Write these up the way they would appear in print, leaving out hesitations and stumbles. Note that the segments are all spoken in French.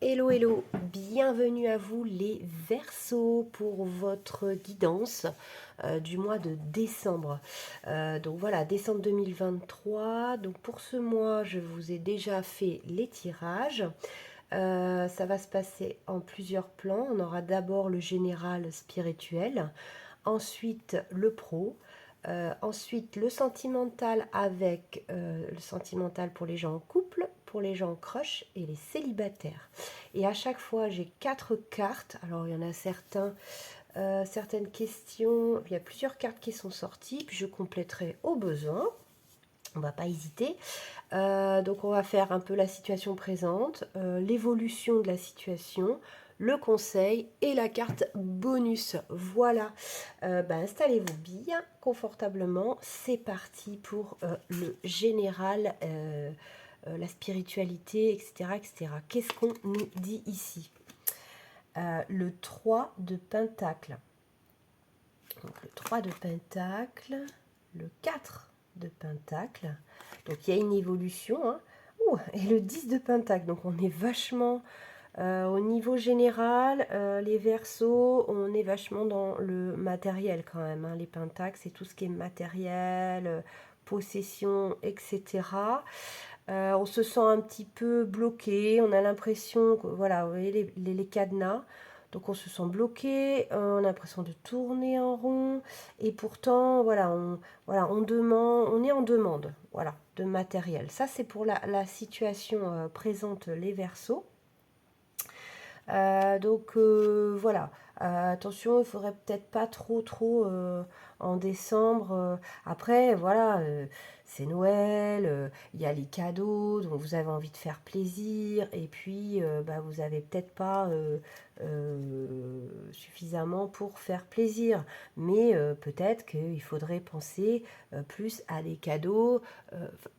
Hello, hello, bienvenue à vous les Verseaux pour votre guidance du mois de décembre. Donc voilà, décembre 2023. Donc pour ce mois, je vous ai déjà fait les tirages. Ça va se passer en plusieurs plans. On aura d'abord le général spirituel, ensuite le pro, ensuite le sentimental avec le sentimental pour les gens en couple, pour les gens en crush et les célibataires. Et à chaque fois, j'ai 4 cartes. Alors, il y en a certaines questions. Il y a plusieurs cartes qui sont sorties. Puis je compléterai au besoin. On ne va pas hésiter. Donc, on va faire un peu la situation présente, l'évolution de la situation, le conseil et la carte bonus. Voilà. Installez-vous bien confortablement. C'est parti pour le général. La spiritualité, etc. etc. Qu'est-ce qu'on nous dit ici? Le 3 de Pentacle. Donc le 3 de Pentacle, le 4 de Pentacle. Donc il y a une évolution. Hein. Et le 10 de Pentacle. Donc on est vachement au niveau général, les Verseaux, on est vachement dans le matériel quand même. Hein. Les Pentacles, c'est tout ce qui est matériel, possession, etc. On se sent un petit peu bloqué, on a l'impression que, voilà, vous voyez les cadenas, donc on se sent bloqué, on a l'impression de tourner en rond, et pourtant, on demande, on est en demande, voilà, de matériel. Ça, c'est pour la situation présente, les Verseaux. Voilà. Attention, il ne faudrait peut-être pas trop en décembre. Après, voilà, c'est Noël, il y a les cadeaux, donc vous avez envie de faire plaisir, et puis vous n'avez peut-être pas suffisamment pour faire plaisir. Mais peut-être qu'il faudrait penser plus à des cadeaux,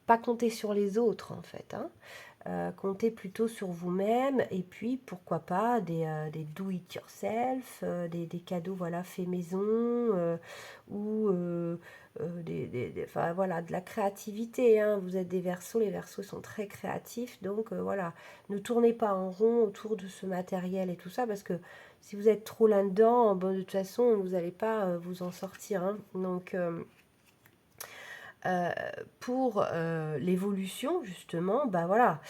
pas compter sur les autres en fait. Hein. Comptez plutôt sur vous-même et puis pourquoi pas des do-it-yourself, des cadeaux voilà, faits maison ou enfin, voilà, de la créativité. Hein. Vous êtes des Verseaux, les Verseaux sont très créatifs donc voilà, ne tournez pas en rond autour de ce matériel et tout ça parce que si vous êtes trop là-dedans, bon, de toute façon vous n'allez pas vous en sortir. Hein. Donc euh, pour l'évolution, justement, voilà,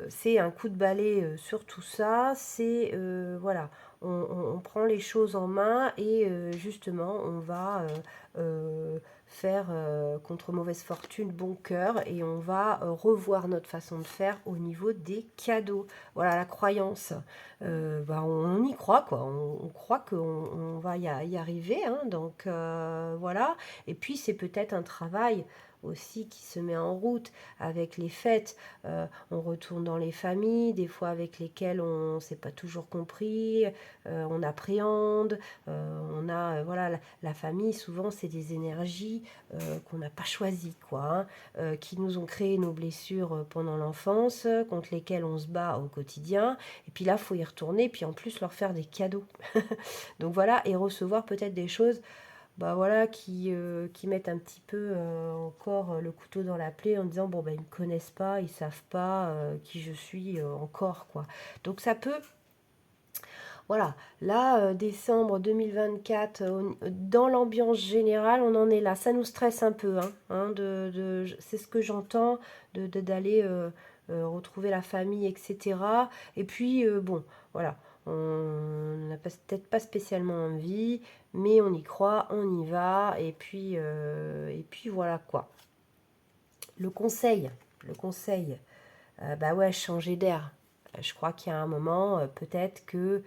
c'est un coup de balai sur tout ça, c'est, voilà, on prend les choses en main et justement, on va faire contre mauvaise fortune bon cœur et on va revoir notre façon de faire au niveau des cadeaux. Voilà, la croyance. On y croit, quoi. On croit qu'on va y arriver, hein, donc voilà. Et puis, c'est peut-être un travail aussi qui se met en route avec les fêtes. On retourne dans les familles, des fois avec lesquelles on ne s'est pas toujours compris, on appréhende, on a, voilà, la famille, souvent, c'est des énergies qu'on n'a pas choisies, quoi, hein, qui nous ont créé nos blessures pendant l'enfance, contre lesquelles on se bat au quotidien. Et puis là, il faut y retourner, puis en plus leur faire des cadeaux. Donc voilà, et recevoir peut-être des choses voilà, qui mettent un petit peu encore le couteau dans la plaie en disant bon, ils ne me connaissent pas, ils ne savent pas qui je suis encore, quoi. Donc ça peut, voilà, là, décembre 2024, dans l'ambiance générale, on en est là. Ça nous stresse un peu, hein, c'est ce que j'entends, d'aller retrouver la famille, etc. Et puis, bon, voilà, on n'a peut-être pas spécialement envie, mais on y croit, on y va, et puis voilà quoi. Le conseil, ouais, changer d'air. Je crois qu'il y a un moment, peut-être que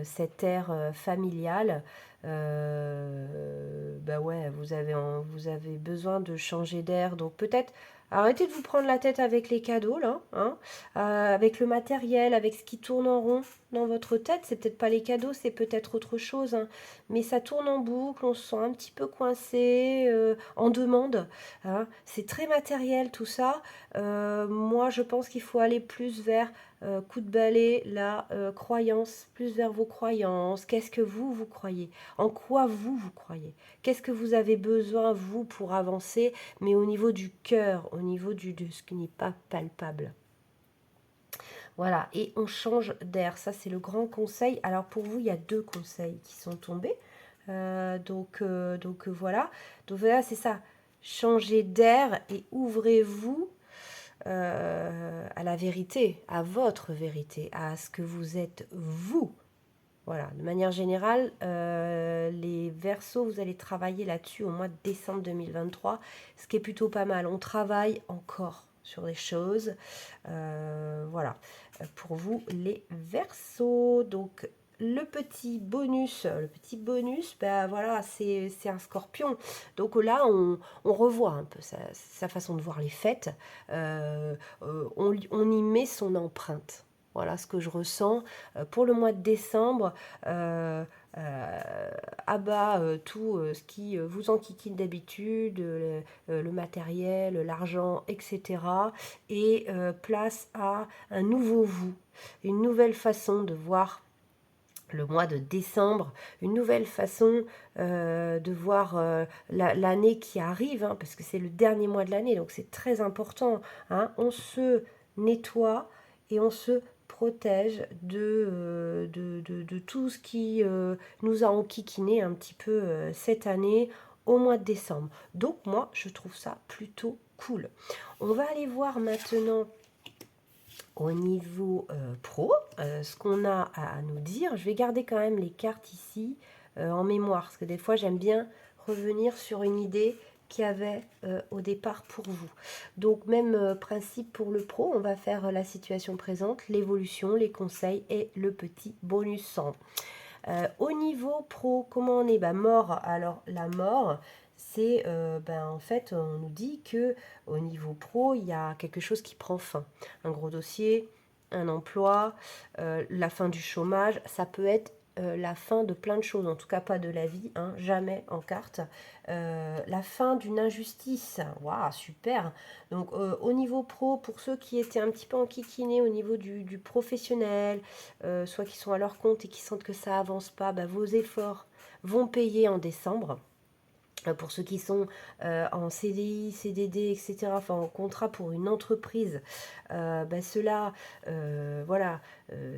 cette ère familiale, ouais, vous avez besoin de changer d'air. Donc peut-être arrêtez de vous prendre la tête avec les cadeaux, là, hein, avec le matériel, avec ce qui tourne en rond dans votre tête. C'est peut-être pas les cadeaux, c'est peut-être autre chose. Hein, mais ça tourne en boucle, on se sent un petit peu coincé, en demande. Hein. C'est très matériel tout ça. Moi, je pense qu'il faut aller plus vers coup de balai, la croyance, plus vers vos croyances. Qu'est-ce que vous croyez? En quoi vous croyez? Qu'est-ce que vous avez besoin, vous, pour avancer, mais au niveau du cœur, au niveau de ce qui n'est pas palpable? Voilà, et on change d'air. Ça, c'est le grand conseil. Alors, pour vous, il y a 2 conseils qui sont tombés. Voilà. Donc, voilà, c'est ça. Changez d'air et ouvrez-vous à la vérité, à votre vérité, à ce que vous êtes vous. Voilà, de manière générale, les Verseaux, vous allez travailler là-dessus au mois de décembre 2023, ce qui est plutôt pas mal. On travaille encore sur les choses. Voilà, pour vous les Verseaux. Donc, le petit bonus, ben voilà, c'est un scorpion. Donc là, on revoit un peu sa façon de voir les fêtes. On y met son empreinte. Voilà ce que je ressens. Pour le mois de décembre, euh, abat tout ce qui vous enquiquine d'habitude, le matériel, l'argent, etc. Et place à un nouveau vous, une nouvelle façon de voir le mois de décembre, une nouvelle façon de voir l'année qui arrive, hein, parce que c'est le dernier mois de l'année, donc c'est très important. Hein. On se nettoie et on se protège de tout ce qui nous a enquiquiné un petit peu cette année au mois de décembre. Donc moi, je trouve ça plutôt cool. On va aller voir maintenant au niveau pro, ce qu'on a à nous dire. Je vais garder quand même les cartes ici en mémoire, parce que des fois j'aime bien revenir sur une idée qu'il y avait au départ pour vous. Donc même principe pour le pro, on va faire la situation présente, l'évolution, les conseils et le petit bonus 100. Au niveau pro, comment on est? Mort, alors la mort, c'est en fait on nous dit que au niveau pro il y a quelque chose qui prend fin, un gros dossier, un emploi, la fin du chômage, ça peut être la fin de plein de choses, en tout cas pas de la vie, hein, jamais en carte. La fin d'une injustice, waouh, super. Donc au niveau pro, pour ceux qui étaient un petit peu enquiquinés au niveau du professionnel, soit qui sont à leur compte et qui sentent que ça avance pas, vos efforts vont payer en décembre. Pour ceux qui sont en CDI, CDD, etc., enfin en contrat pour une entreprise, cela, voilà,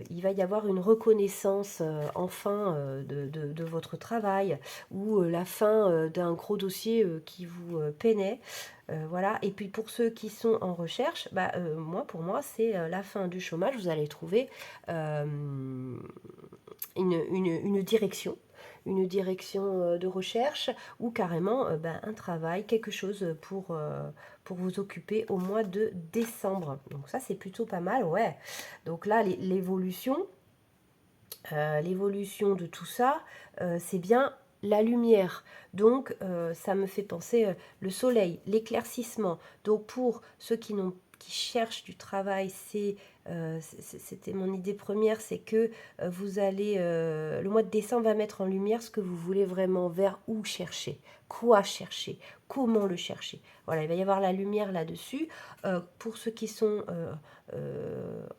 il va y avoir une reconnaissance enfin de votre travail ou la fin d'un gros dossier qui vous peinait. Voilà. Et puis pour ceux qui sont en recherche, pour moi, c'est la fin du chômage. Vous allez trouver une direction, de recherche ou carrément un travail, quelque chose pour vous occuper au mois de décembre. Donc ça, c'est plutôt pas mal, ouais. Donc là, l'évolution de tout ça, c'est bien la lumière. Donc ça me fait penser le soleil, l'éclaircissement. Donc pour ceux qui cherchent du travail, c'était mon idée première, c'est que vous allez, le mois de décembre va mettre en lumière ce que vous voulez vraiment, vers où chercher, quoi chercher, comment le chercher. Voilà, il va y avoir la lumière là-dessus. Pour ceux qui sont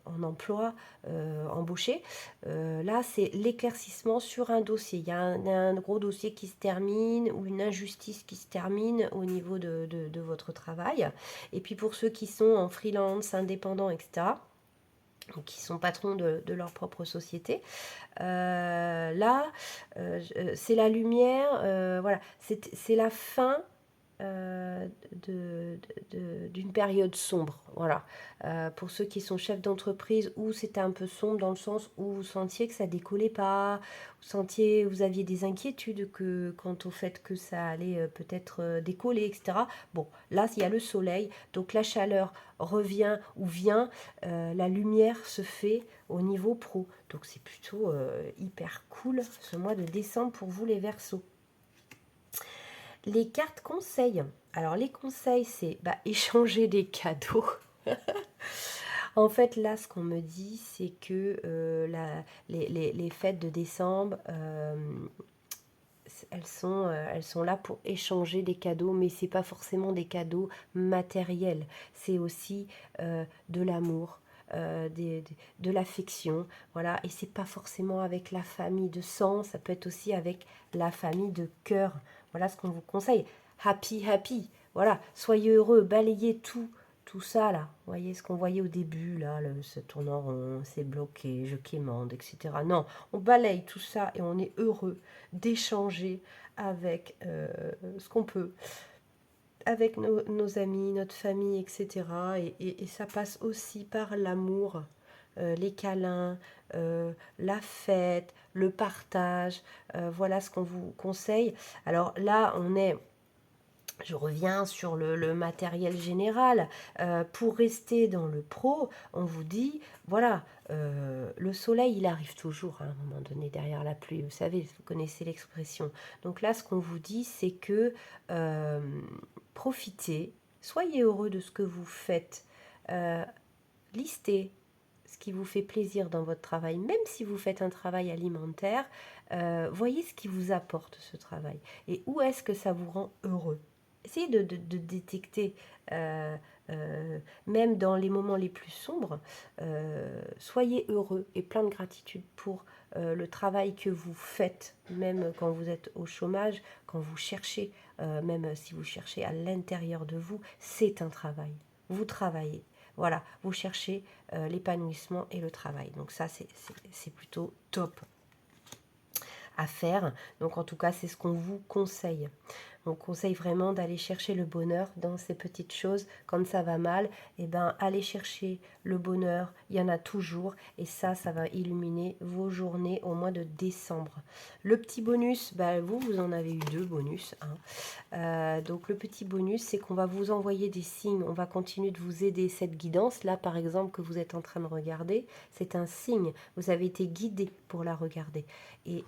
en emploi, embauchés, là c'est l'éclaircissement sur un dossier. Il y a un gros dossier qui se termine ou une injustice qui se termine au niveau de votre travail. Et puis pour ceux qui sont en freelance, indépendants, etc., donc qui sont patrons de leur propre société. C'est la lumière, voilà, c'est la fin d'une période sombre. Voilà. Pour ceux qui sont chefs d'entreprise, où c'était un peu sombre dans le sens où vous sentiez que ça décollait pas, vous aviez des inquiétudes quant au fait que ça allait peut-être décoller, etc. Bon, là, il y a le soleil, donc la chaleur revient ou vient, la lumière se fait au niveau pro. Donc c'est plutôt hyper cool ce mois de décembre pour vous les Verseaux. Les cartes conseils. Alors les conseils, c'est échanger des cadeaux. En fait, là, ce qu'on me dit, c'est que les fêtes de décembre, elles sont là pour échanger des cadeaux, mais c'est pas forcément des cadeaux matériels. C'est aussi de l'amour, de l'affection, voilà. Et c'est pas forcément avec la famille de sang, ça peut être aussi avec la famille de cœur. Voilà ce qu'on vous conseille. Happy, happy. Voilà, soyez heureux, balayez tout tout ça là, vous voyez ce qu'on voyait au début, là, se tourne en rond, c'est bloqué, je quémande, etc. Non, on balaye tout ça et on est heureux d'échanger avec ce qu'on peut, avec nos amis, notre famille, etc. Et ça passe aussi par l'amour, les câlins, la fête, le partage. Voilà ce qu'on vous conseille. Alors là, je reviens sur le matériel général. Pour rester dans le pro, on vous dit, voilà, le soleil, il arrive toujours à un moment donné derrière la pluie. Vous savez, vous connaissez l'expression. Donc là, ce qu'on vous dit, c'est que profitez, soyez heureux de ce que vous faites. Listez ce qui vous fait plaisir dans votre travail, même si vous faites un travail alimentaire, voyez ce qui vous apporte ce travail et où est-ce que ça vous rend heureux. Essayez de détecter, même dans les moments les plus sombres, soyez heureux et plein de gratitude pour le travail que vous faites, même quand vous êtes au chômage, quand vous cherchez, même si vous cherchez à l'intérieur de vous, c'est un travail. Vous travaillez. Voilà, vous cherchez l'épanouissement et le travail. Donc ça, c'est plutôt top à faire. Donc en tout cas, c'est ce qu'on vous conseille. On conseille vraiment d'aller chercher le bonheur dans ces petites choses. Quand ça va mal, eh ben, allez chercher le bonheur. Il y en a toujours. Et ça va illuminer vos journées au mois de décembre. Le petit bonus, bah, vous en avez eu 2 bonus. Hein. Donc le petit bonus, c'est qu'on va vous envoyer des signes. On va continuer de vous aider. Cette guidance, là par exemple, que vous êtes en train de regarder, c'est un signe. Vous avez été guidé pour la regarder. Et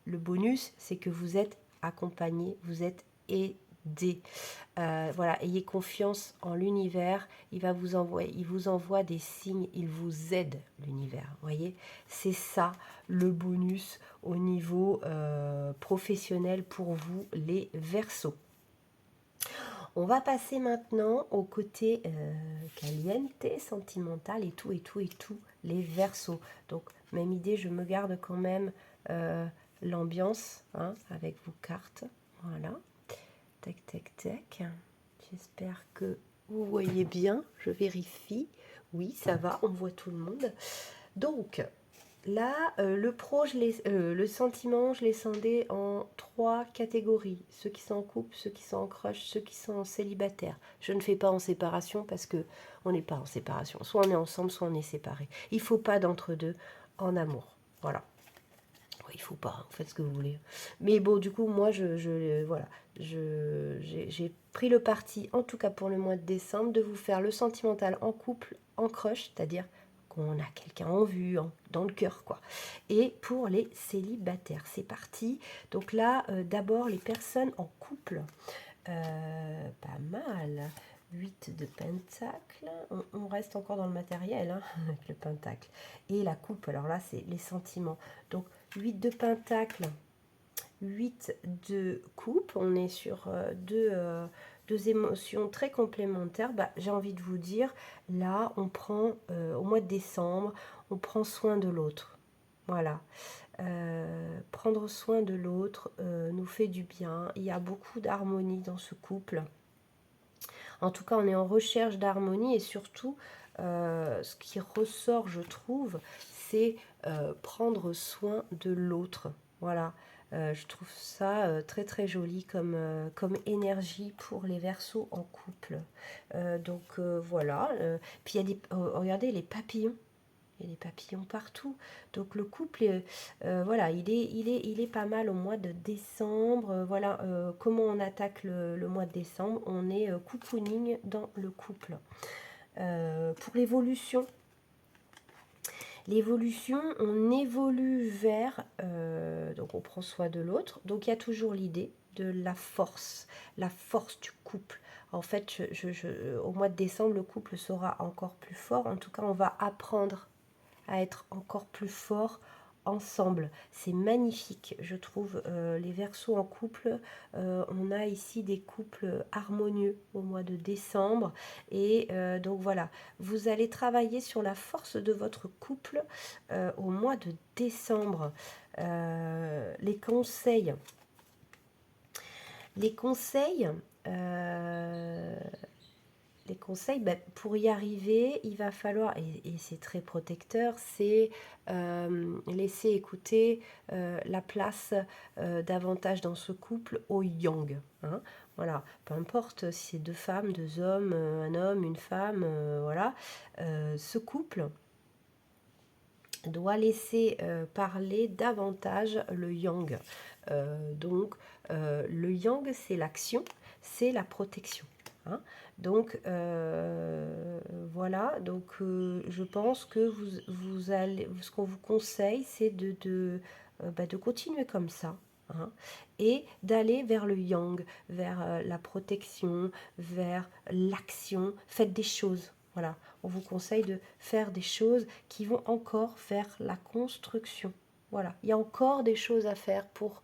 le bonus, c'est que vous êtes accompagné, vous êtes aidé. Voilà, ayez confiance en l'univers. Il vous envoie des signes, il vous aide, l'univers. Voyez, c'est ça le bonus au niveau professionnel pour vous, les Verseaux. On va passer maintenant au côté caliente, sentimental et tout, les Verseaux. Donc, même idée, je me garde quand même l'ambiance hein, avec vos cartes. Voilà. Tac, tac, tac. J'espère que vous voyez bien. Je vérifie. Oui, ça va, on voit tout le monde. Donc, là, le sentiment, je l'ai scindé en 3 catégories. Ceux qui sont en couple, ceux qui sont en crush, ceux qui sont en célibataire. Je ne fais pas en séparation parce que on n'est pas en séparation. Soit on est ensemble, soit on est séparés. Il ne faut pas d'entre-deux en amour. Voilà. Il faut pas, vous faites ce que vous voulez. Mais bon, du coup, moi, voilà, j'ai pris le parti, en tout cas pour le mois de décembre, de vous faire le sentimental en couple, en crush, c'est-à-dire qu'on a quelqu'un en vue, dans le cœur, quoi. Et pour les célibataires, c'est parti. Donc là, d'abord, les personnes en couple. Pas mal. 8 de pentacle. On reste encore dans le matériel, hein, avec le pentacle. Et la coupe, alors là, c'est les sentiments. Donc, 8 de pentacle, 8 de coupe. On est sur deux émotions très complémentaires. Bah, j'ai envie de vous dire, là, on prend, au mois de décembre, on prend soin de l'autre. Voilà. Prendre soin de l'autre nous fait du bien. Il y a beaucoup d'harmonie dans ce couple. En tout cas, on est en recherche d'harmonie et surtout, ce qui ressort, je trouve, c'est prendre soin de l'autre. Voilà, je trouve ça très très joli comme énergie pour les Verseaux en couple. Donc voilà, puis il y a des, regardez les papillons. Il y a des papillons partout. Donc le couple, voilà, il est pas mal au mois de décembre. Voilà, comment on attaque le mois de décembre. On est cocooning dans le couple. Pour l'évolution, on évolue vers... donc on prend soin de l'autre. Donc il y a toujours l'idée de la force du couple. En fait, au mois de décembre, le couple sera encore plus fort. En tout cas, on va apprendre à être encore plus forts ensemble. C'est magnifique, je trouve, les Verseaux en couple. On a ici des couples harmonieux au mois de décembre. Et donc voilà, vous allez travailler sur la force de votre couple au mois de décembre. Les conseils. les conseils, ben, pour y arriver, il va falloir, et c'est très protecteur, c'est laisser écouter la place davantage dans ce couple au yang. Hein. Voilà, peu importe si c'est deux femmes, deux hommes, un homme, une femme, voilà. Ce couple doit laisser parler davantage le yang. Donc, le yang, c'est l'action, c'est la protection. Hein. Donc, voilà. Donc, je pense que vous allez, ce qu'on vous conseille, c'est de continuer comme ça. Hein, et d'aller vers le yang, vers la protection, vers l'action. Faites des choses. Voilà, on vous conseille de faire des choses qui vont encore vers la construction. Voilà, il y a encore des choses à faire pour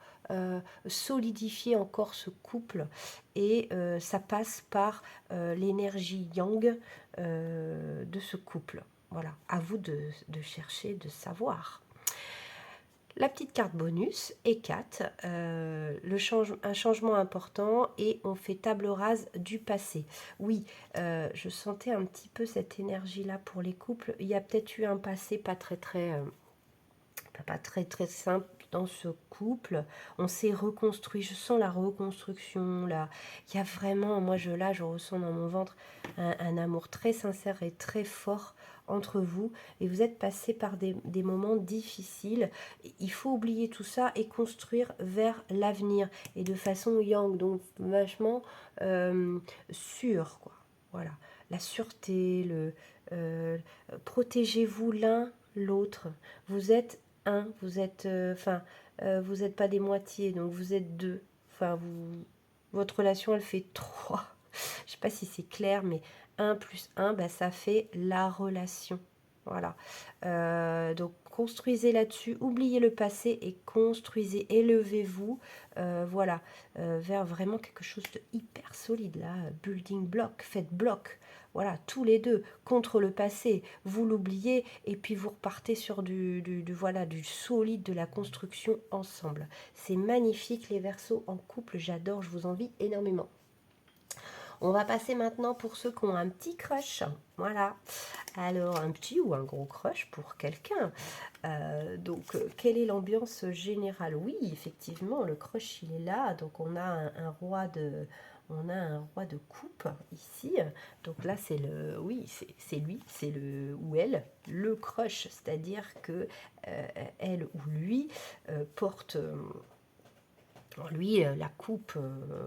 solidifier encore ce couple et ça passe par l'énergie yang de ce couple. Voilà, à vous de chercher, de savoir. La petite carte bonus est 4, un changement important et on fait table rase du passé. Oui, je sentais un petit peu cette énergie-là pour les couples. Il y a peut-être eu un passé pas très simple dans ce couple. On s'est reconstruit, je sens la reconstruction là. Il y a vraiment, moi je ressens dans mon ventre un amour très sincère et très fort entre vous, et vous êtes passé par des moments difficiles. Il faut oublier tout ça et construire vers l'avenir, et de façon yang, donc vachement sûr, quoi. Voilà, la sûreté, protégez-vous l'un l'autre. Vous êtes un, vous êtes, vous n'êtes pas des moitiés, donc vous êtes deux. Votre relation, elle fait trois. Je sais pas si c'est clair, mais un plus un, bah, ça fait la relation. Voilà. Donc construisez là-dessus, oubliez le passé et construisez, élevez-vous, voilà, vers vraiment quelque chose de hyper solide là, building block, faites bloc. Voilà, tous les deux contre le passé, vous l'oubliez et puis vous repartez sur voilà, du solide, de la construction ensemble. C'est magnifique les Verseaux en couple, j'adore, je vous envie énormément. On va passer maintenant pour ceux qui ont un petit crush. Voilà. Alors, un petit ou un gros crush pour quelqu'un. Donc, quelle est l'ambiance générale? Oui, effectivement, le crush, il est là. Donc, on a un roi de... On a un roi de coupe ici. Donc là, c'est le... Oui, c'est lui, c'est le... Ou elle, le crush. C'est-à-dire que elle ou lui porte... lui, la coupe,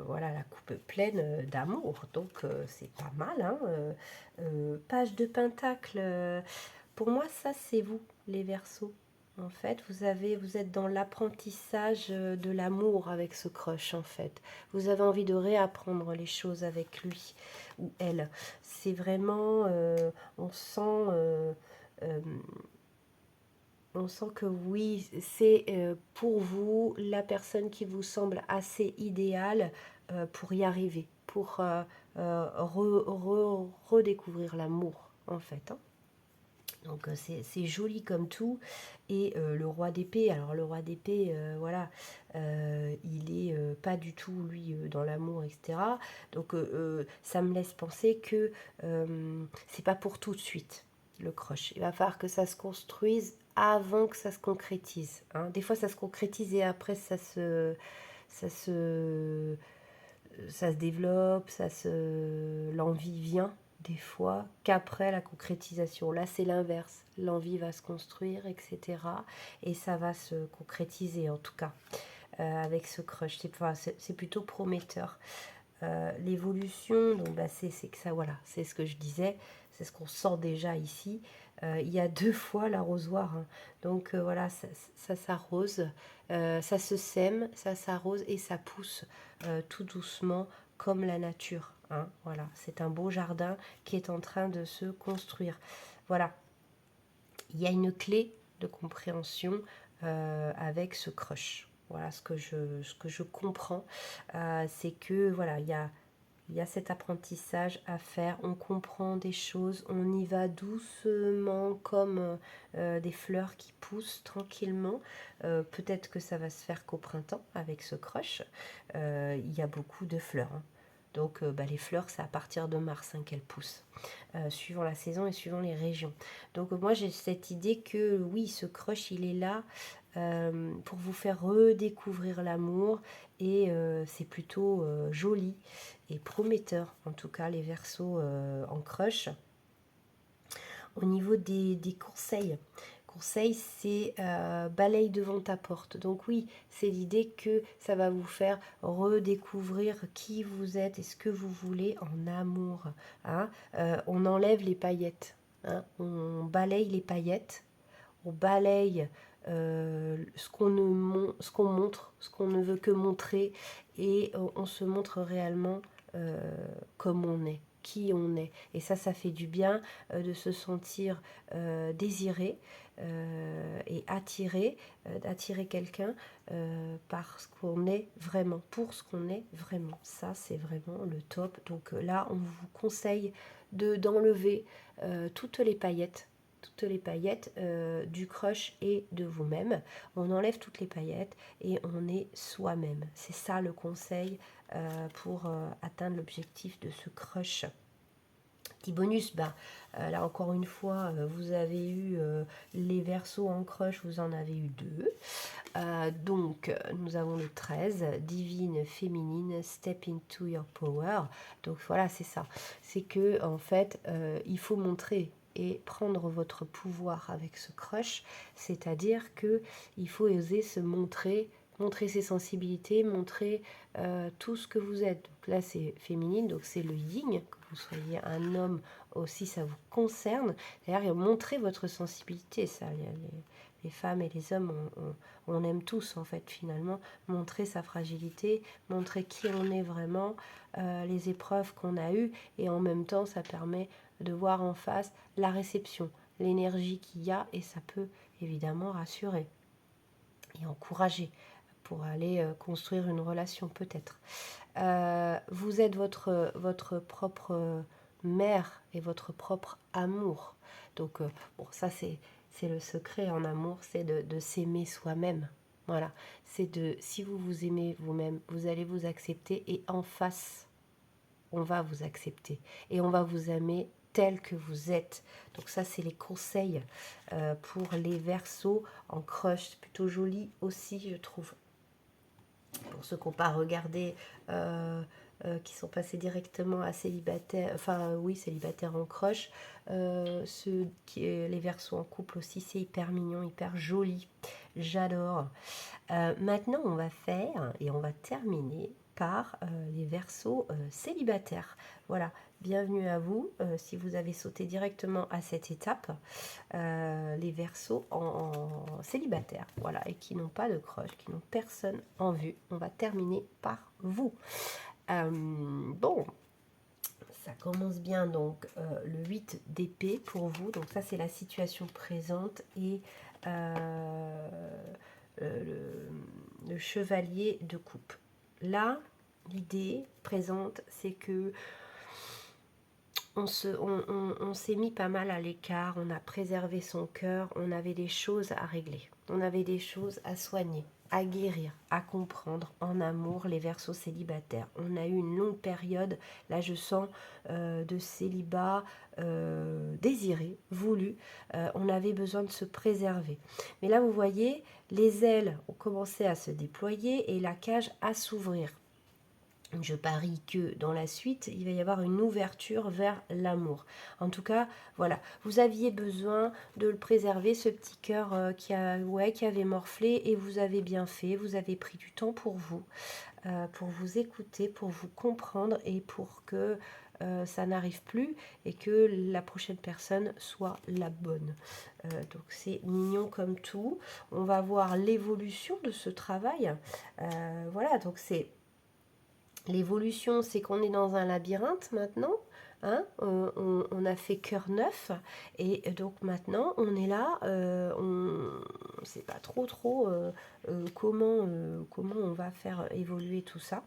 voilà, la coupe pleine d'amour, donc c'est pas mal. Hein, page de Pentacle, pour moi, ça c'est vous, les Verseaux. En fait, vous êtes dans l'apprentissage de l'amour avec ce crush, en fait. Vous avez envie de réapprendre les choses avec lui ou elle. C'est vraiment, on sent... on sent que oui, c'est pour vous la personne qui vous semble assez idéale pour y arriver, pour redécouvrir l'amour, en fait. Hein. Donc c'est joli comme tout. Et le roi d'épée, alors le roi d'épée, voilà, il est pas du tout, lui, dans l'amour, etc. Donc ça me laisse penser que c'est pas pour tout de suite, le crush. Il va falloir que ça se construise avant que ça se concrétise. Hein. Des fois, ça se concrétise et après, ça se, ça se développe, l'envie vient des fois qu'après la concrétisation. Là, c'est l'inverse. L'envie va se construire, etc. Et ça va se concrétiser, en tout cas, avec ce crush. C'est plutôt prometteur. L'évolution, donc bah, c'est que ça, voilà, c'est ce que je disais, c'est ce qu'on sent déjà ici. Il y a 2 fois l'arrosoir, hein. Donc voilà, ça s'arrose, ça se sème, ça s'arrose et ça pousse tout doucement comme la nature. Hein. Voilà, c'est un beau jardin qui est en train de se construire. Voilà, il y a une clé de compréhension avec ce crush. Voilà ce que je comprends, c'est que voilà, il y a cet apprentissage à faire, on comprend des choses, on y va doucement comme des fleurs qui poussent tranquillement. Peut-être que ça va se faire qu'au printemps avec ce crush. Il y a beaucoup de fleurs. Hein. Donc les fleurs, c'est à partir de mars qu'elles poussent, suivant la saison et suivant les régions. Donc moi, j'ai cette idée que oui, ce crush, il est là pour vous faire redécouvrir l'amour et c'est plutôt joli et prometteur, en tout cas, les Verseaux en crush. Au niveau des conseils, c'est balaye devant ta porte. Donc oui, c'est l'idée que ça va vous faire redécouvrir qui vous êtes et ce que vous voulez en amour. Hein. On enlève les paillettes. Hein. On balaye les paillettes. On balaye ce qu'on montre, ce qu'on ne veut que montrer, et on se montre réellement comme on est, qui on est. Et ça fait du bien de se sentir désiré et attiré, d'attirer quelqu'un parce qu'on est vraiment, pour ce qu'on est vraiment. Ça, c'est vraiment le top. Donc là, on vous conseille d'enlever toutes les paillettes du crush et de vous-même. On enlève toutes les paillettes et on est soi-même. C'est ça le conseil pour atteindre l'objectif de ce crush. Petit bonus, là encore une fois, vous avez eu les Verseaux en crush, vous en avez eu 2. Donc, nous avons le 13, divine féminine, step into your power. Donc voilà, c'est ça. C'est que en fait, il faut montrer et prendre votre pouvoir avec ce crush, c'est-à-dire que il faut oser se montrer ses sensibilités, montrer tout ce que vous êtes. Donc là, c'est féminine, donc c'est le yin, que vous soyez un homme aussi, ça vous concerne. D'ailleurs, montrer votre sensibilité, ça, les femmes et les hommes, on aime tous, en fait, finalement, montrer sa fragilité, montrer qui on est vraiment, les épreuves qu'on a eues, et en même temps, ça permet de voir en face la réception, l'énergie qu'il y a, et ça peut évidemment rassurer et encourager pour aller construire une relation peut-être. Vous êtes votre propre mère et votre propre amour. Donc, bon, ça c'est le secret en amour, c'est de s'aimer soi-même. Voilà, c'est si vous vous aimez vous-même, vous allez vous accepter, et en face, on va vous accepter et on va vous aimer tel que vous êtes. Donc ça, c'est les conseils pour les Verseaux en crush. C'est plutôt joli aussi, je trouve. Pour ceux qui n'ont pas regardé, qui sont passés directement à célibataire, enfin oui, célibataire en crush, les Verseaux en couple aussi, c'est hyper mignon, hyper joli. J'adore. Maintenant, on va faire et on va terminer par les Verseaux célibataires. Voilà, bienvenue à vous. Si vous avez sauté directement à cette étape, les Verseaux en célibataire, voilà, et qui n'ont pas de crush, qui n'ont personne en vue. On va terminer par vous. Bon, ça commence bien, donc le 8 d'épée pour vous. Donc ça, c'est la situation présente, et le chevalier de coupe. Là, l'idée présente, c'est que on s'est mis pas mal à l'écart, on a préservé son cœur, on avait des choses à régler, on avait des choses à soigner, à guérir, à comprendre en amour, les Verseaux célibataires. On a eu une longue période, là je sens, de célibat désiré, voulu. On avait besoin de se préserver. Mais là, vous voyez, les ailes ont commencé à se déployer et la cage à s'ouvrir. Je parie que dans la suite, il va y avoir une ouverture vers l'amour. En tout cas, voilà, vous aviez besoin de le préserver, ce petit cœur qui avait morflé, et vous avez bien fait. Vous avez pris du temps pour vous écouter, pour vous comprendre, et pour que ça n'arrive plus et que la prochaine personne soit la bonne. Donc c'est mignon comme tout. On va voir l'évolution de ce travail. Voilà, donc c'est... L'évolution, c'est qu'on est dans un labyrinthe maintenant. Hein, on a fait cœur neuf, et donc maintenant on est là, on ne sait pas trop comment on va faire évoluer tout ça.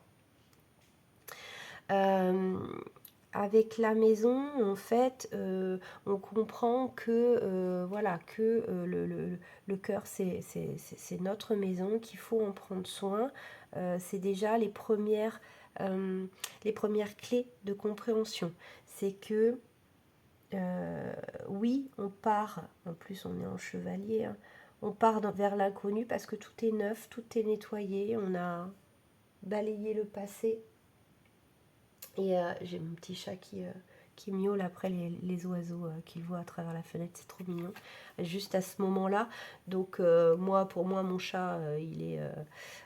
Avec la maison, en fait, on comprend que voilà, que le cœur, c'est notre maison, qu'il faut en prendre soin. C'est déjà les premières les premières clés de compréhension. C'est que, oui, on part, en plus on est en chevalier, hein, on part vers l'inconnu parce que tout est neuf, tout est nettoyé, on a balayé le passé. Et j'ai mon petit chat qui miaule après les oiseaux qu'il voit à travers la fenêtre, c'est trop mignon. Juste à ce moment-là, donc pour moi, mon chat,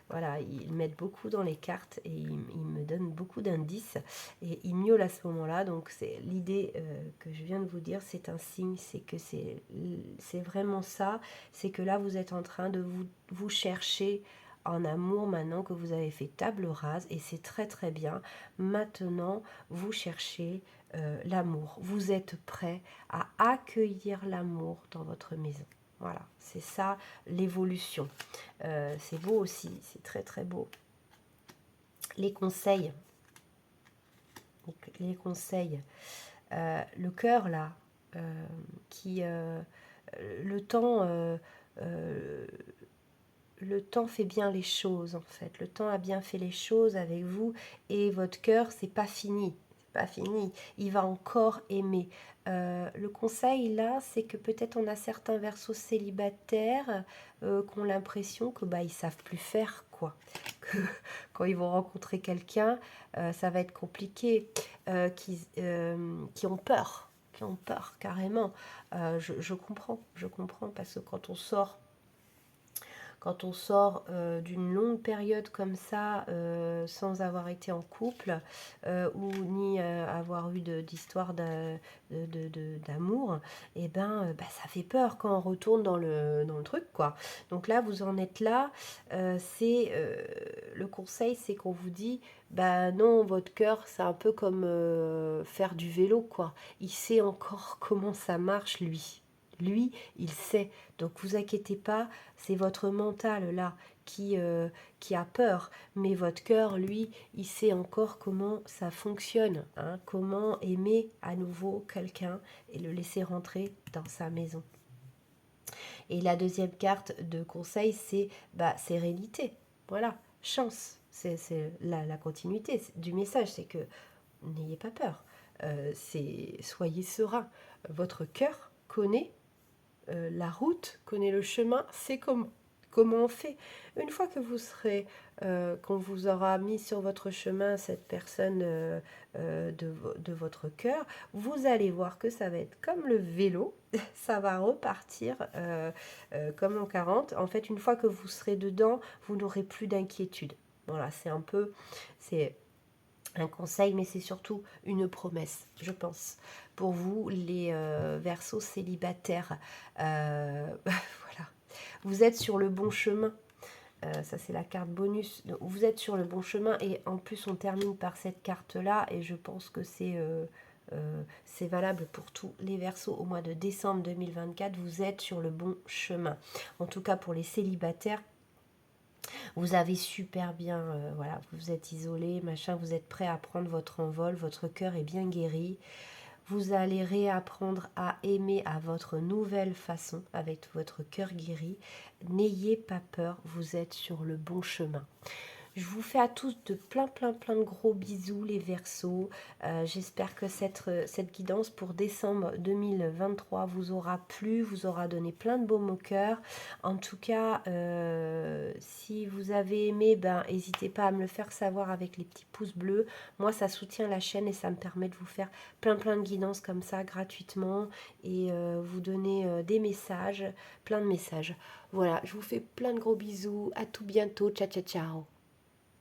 voilà, il m'aide beaucoup dans les cartes et il me donne beaucoup d'indices et il miaule à ce moment-là. Donc c'est l'idée que je viens de vous dire, c'est un signe, c'est que c'est vraiment ça, c'est que là vous êtes en train de vous chercher en amour maintenant que vous avez fait table rase et c'est très très bien. Maintenant, vous cherchez l'amour. Vous êtes prêt à accueillir l'amour dans votre maison. Voilà, c'est ça l'évolution. C'est beau aussi, c'est très très beau. Les conseils. Les conseils. Le cœur là, qui le temps. Le temps fait bien les choses en fait. Le temps a bien fait les choses avec vous et votre cœur, c'est pas fini. C'est pas fini. Il va encore aimer. Le conseil là, c'est que peut-être on a certains versos célibataires qui ont l'impression que ils savent plus faire quoi. Que quand ils vont rencontrer quelqu'un, ça va être compliqué. Qui ont peur. Qui ont peur carrément. Je comprends parce que quand on sort d'une longue période comme ça, sans avoir été en couple, ou ni avoir eu d'histoire d'amour, et ça fait peur quand on retourne dans le truc, quoi. Donc là, vous en êtes là. Le conseil, c'est qu'on vous dit, non, votre cœur, c'est un peu comme faire du vélo, quoi. Il sait encore comment ça marche, lui. Lui, il sait. Donc vous inquiétez pas, c'est votre mental là qui a peur, mais votre cœur, lui, il sait encore comment ça fonctionne, hein, comment aimer à nouveau quelqu'un et le laisser rentrer dans sa maison. Et la deuxième carte de conseil, c'est sérénité. Voilà, chance. C'est la continuité du message, c'est que n'ayez pas peur. Soyez serein. Votre cœur connaît la route, connaît le chemin, c'est comment on fait. Une fois que vous serez, qu'on vous aura mis sur votre chemin cette personne de votre cœur, vous allez voir que ça va être comme le vélo, ça va repartir comme l'an 40. En fait, une fois que vous serez dedans, vous n'aurez plus d'inquiétude. Voilà, c'est un conseil, mais c'est surtout une promesse, je pense. Pour vous, les Verseaux célibataires, voilà, vous êtes sur le bon chemin. Ça, c'est la carte bonus. Donc, vous êtes sur le bon chemin et en plus, on termine par cette carte-là et je pense que c'est valable pour tous les Verseaux. Au mois de décembre 2024, vous êtes sur le bon chemin. En tout cas, pour les célibataires, vous avez super bien, voilà, vous êtes isolé, machin, vous êtes prêt à prendre votre envol, votre cœur est bien guéri. Vous allez réapprendre à aimer à votre nouvelle façon, avec votre cœur guéri. N'ayez pas peur, vous êtes sur le bon chemin. Je vous fais à tous de plein de gros bisous les Verseaux. J'espère que cette guidance pour décembre 2023 vous aura plu, vous aura donné plein de baume au cœur. En tout cas, si vous avez aimé, n'hésitez pas à me le faire savoir avec les petits pouces bleus. Moi, ça soutient la chaîne et ça me permet de vous faire plein de guidances comme ça gratuitement et vous donner des messages, plein de messages. Voilà, je vous fais plein de gros bisous. À tout bientôt. Ciao, ciao, ciao.